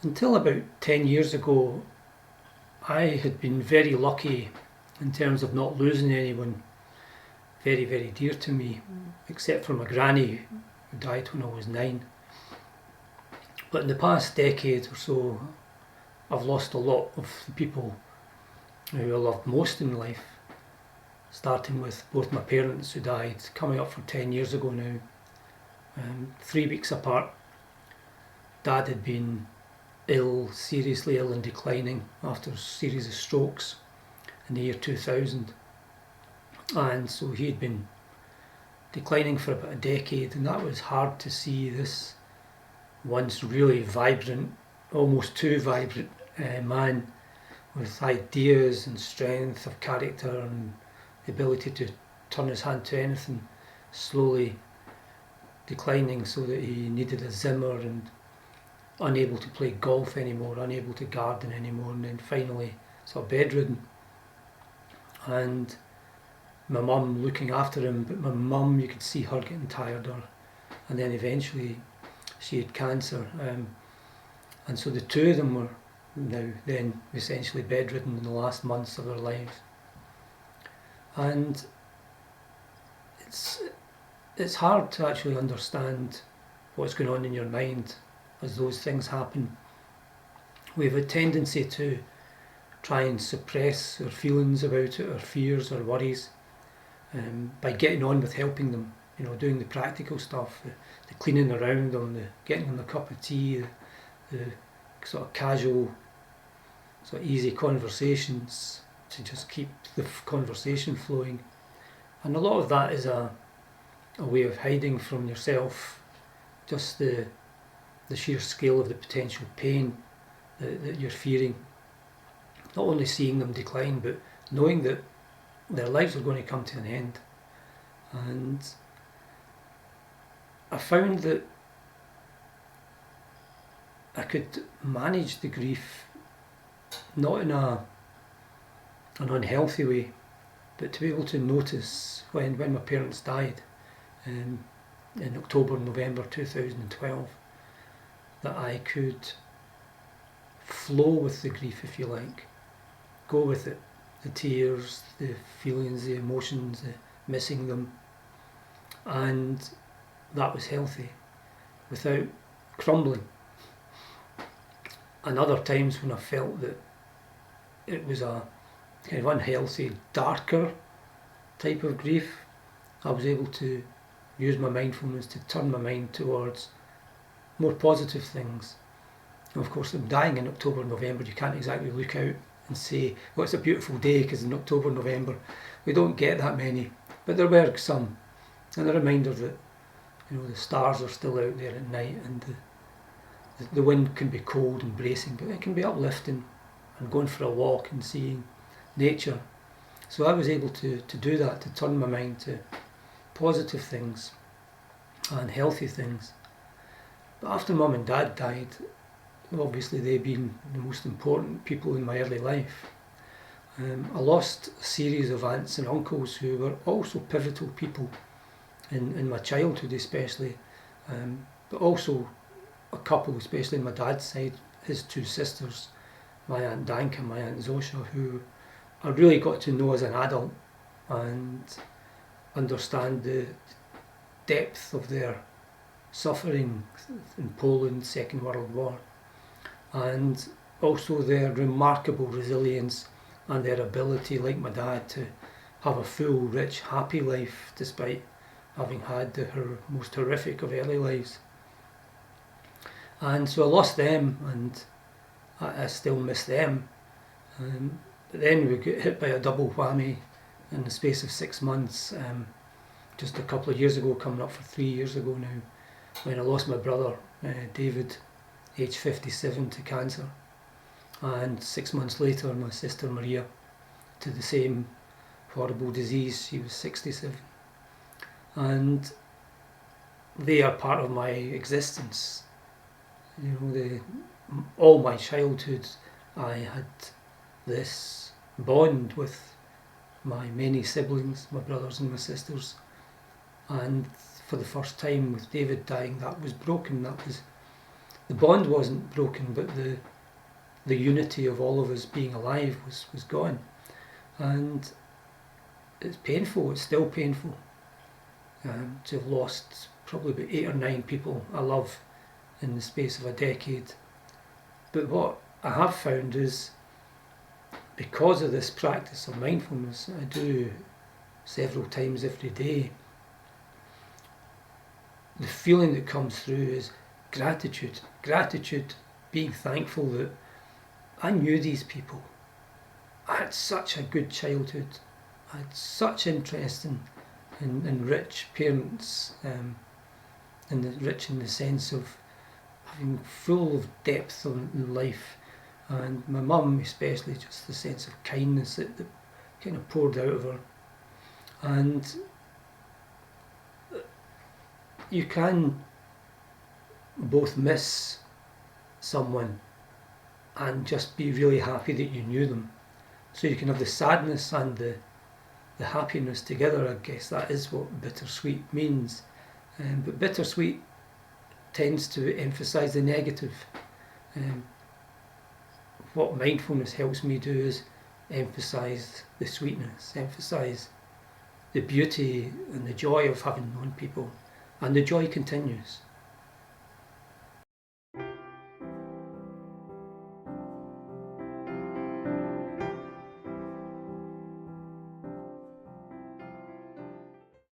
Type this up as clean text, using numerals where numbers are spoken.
Until about 10 years ago, I had been very lucky in terms of not losing anyone very, very dear to me, except for my granny, who died when I was 9. But in the past decade or so, I've lost a lot of the people who I loved most in life, starting with both my parents who died coming up for 10 years ago now, 3 weeks apart. Dad had been ill, seriously ill and declining after a series of strokes in the year 2000, and so he had been declining for about a decade, and that was hard to see this once really vibrant, almost too vibrant man with ideas and strength of character and the ability to turn his hand to anything, slowly declining so that he needed a Zimmer and unable to play golf anymore, unable to garden anymore, and then finally sort of bedridden. And my mum looking after him, but my mum, you could see her getting tireder, and then eventually she had cancer, and so the two of them were now then essentially bedridden in the last months of their lives. And it's hard to actually understand what's going on in your mind as those things happen. We have a tendency to try and suppress our feelings about it, our fears, our worries, by getting on with helping them, doing the practical stuff, the cleaning around them, the getting them a cup of tea, the sort of casual, sort of easy conversations to just keep the conversation flowing. And a lot of that is a way of hiding from yourself just the sheer scale of the potential pain that you're fearing. Not only seeing them decline, but knowing that their lives are going to come to an end. And I found that I could manage the grief not in an unhealthy way, but to be able to notice when my parents died in October, November 2012, that I could flow with the grief, if you like, go with it, the tears, the feelings, the emotions, the missing them, and that was healthy, without crumbling. And other times when I felt that it was a kind of unhealthy, darker type of grief, I was able to use my mindfulness to turn my mind towards more positive things. And of course, I'm dying in October, November, you can't exactly look out and say, well, it's a beautiful day, because in October, November, we don't get that many. But there were some, and a reminder that, the stars are still out there at night, and the wind can be cold and bracing, but it can be uplifting, and going for a walk and seeing nature. So I was able to do that, to turn my mind to positive things and healthy things. But after Mum and Dad died, obviously they being the most important people in my early life, I lost a series of aunts and uncles who were also pivotal people in my childhood especially, but also a couple, especially on my dad's side, his 2 sisters, my Aunt Danka and my Aunt Zosha, who I really got to know as an adult and understand the depth of their suffering in Poland, Second World War, and also their remarkable resilience and their ability, like my dad, to have a full, rich, happy life despite having had her most horrific of early lives. And so I lost them, and I still miss them. But then we got hit by a double whammy in the space of 6 months, just a couple of years ago, coming up for 3 years ago now, when I lost my brother, David, aged 57, to cancer. And 6 months later, my sister Maria, to the same horrible disease. She was 67. And they are part of my existence. All my childhood, I had this bond with my many siblings, my brothers and my sisters. And for the first time with David dying, that was broken. That was the bond wasn't broken, but the unity of all of us being alive was gone. And it's painful, it's still painful to have lost probably about 8 or 9 people I love in the space of a decade. But what I have found is, because of this practice of mindfulness I do several times every day, the feeling that comes through is gratitude. Gratitude, being thankful that I knew these people. I had such a good childhood. I had such interesting and rich parents, and rich in the sense of having full of depth in life. And my mum especially, just the sense of kindness that kind of poured out of her. And you can both miss someone and just be really happy that you knew them. So you can have the sadness and the happiness together. I guess that is what bittersweet means. But bittersweet tends to emphasise the negative. What mindfulness helps me do is emphasise the sweetness, emphasise the beauty and the joy of having known people. And the joy continues.